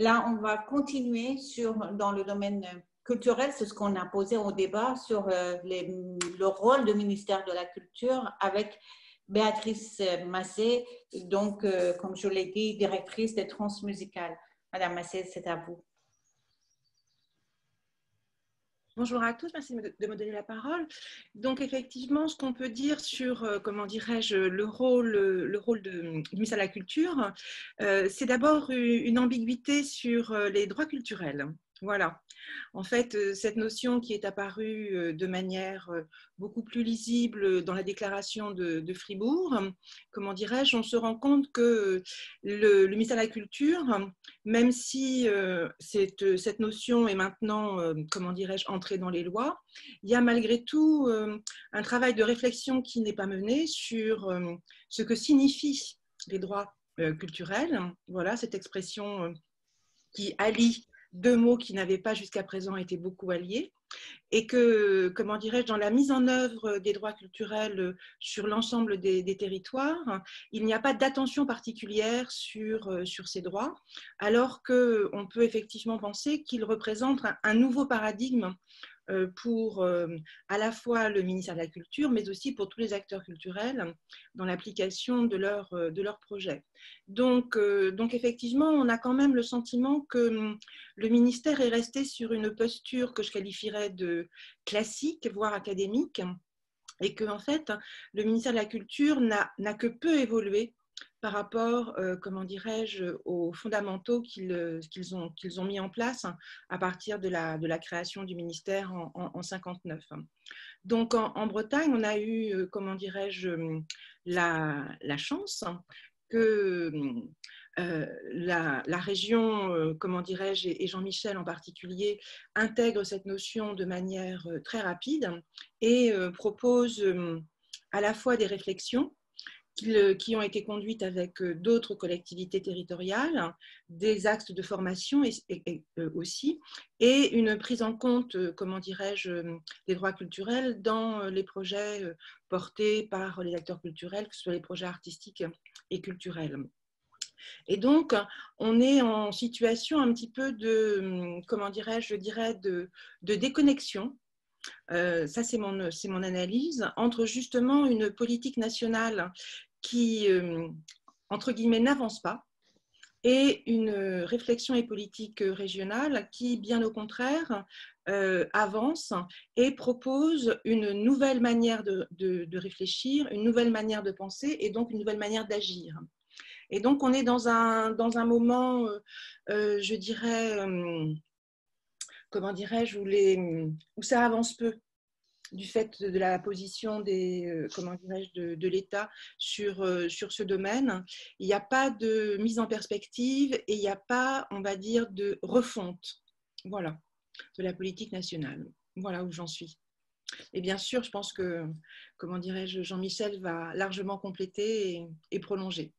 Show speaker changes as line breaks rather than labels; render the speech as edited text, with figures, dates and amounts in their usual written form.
Là, on va continuer dans le domaine culturel, c'est ce qu'on a posé au débat sur le rôle du ministère de la Culture avec Béatrice Massé, donc, comme je l'ai dit, directrice des Transmusicales. Madame Massé, c'est à vous.
Bonjour à tous, merci de me donner la parole. Donc effectivement, ce qu'on peut dire sur, comment dirais-je, le rôle du ministère de la Culture, c'est d'abord une ambiguïté sur les droits culturels. Voilà. En fait, cette notion qui est apparue de manière beaucoup plus lisible dans la déclaration de Fribourg, comment dirais-je, on se rend compte que le ministère de la Culture, même si cette notion est maintenant, comment dirais-je, entrée dans les lois, il y a malgré tout un travail de réflexion qui n'est pas mené sur ce que signifient les droits culturels. Voilà, cette expression qui allie deux mots qui n'avaient pas jusqu'à présent été beaucoup alliés, et que, comment dirais-je, dans la mise en œuvre des droits culturels sur l'ensemble des territoires, il n'y a pas d'attention particulière sur ces droits, alors qu'on peut effectivement penser qu'ils représentent un nouveau paradigme pour à la fois le ministère de la Culture, mais aussi pour tous les acteurs culturels dans l'application de leur projet. Donc effectivement, on a quand même le sentiment que le ministère est resté sur une posture que je qualifierais de classique, voire académique, et que en fait, le ministère de la Culture n'a que peu évolué par rapport, comment dirais-je, aux fondamentaux qu'ils ont mis en place à partir de la création du ministère en 59. Donc en Bretagne, on a eu, comment dirais-je, la chance que la région, comment dirais-je, et Jean-Michel en particulier, intègrent cette notion de manière très rapide et proposent à la fois des réflexions qui ont été conduites avec d'autres collectivités territoriales, des axes de formation aussi, et une prise en compte, comment dirais-je, des droits culturels dans les projets portés par les acteurs culturels, que ce soit les projets artistiques et culturels. Et donc, on est en situation un petit peu de, comment dirais-je, je dirais de déconnexion. Ça, c'est mon analyse, entre justement une politique nationale qui, entre guillemets, n'avance pas, et une réflexion et politique régionale qui, bien au contraire, avance et propose une nouvelle manière de réfléchir, une nouvelle manière de penser et donc une nouvelle manière d'agir. Et donc, on est dans un moment, je dirais, comment dirais-je, où ça avance peu, du fait de la position comment dirais-je, de l'État sur ce domaine. Il n'y a pas de mise en perspective et il n'y a pas, on va dire, de refonte, voilà, de la politique nationale. Voilà où j'en suis. Et bien sûr, je pense que, comment dirais-je, Jean-Michel va largement compléter et prolonger.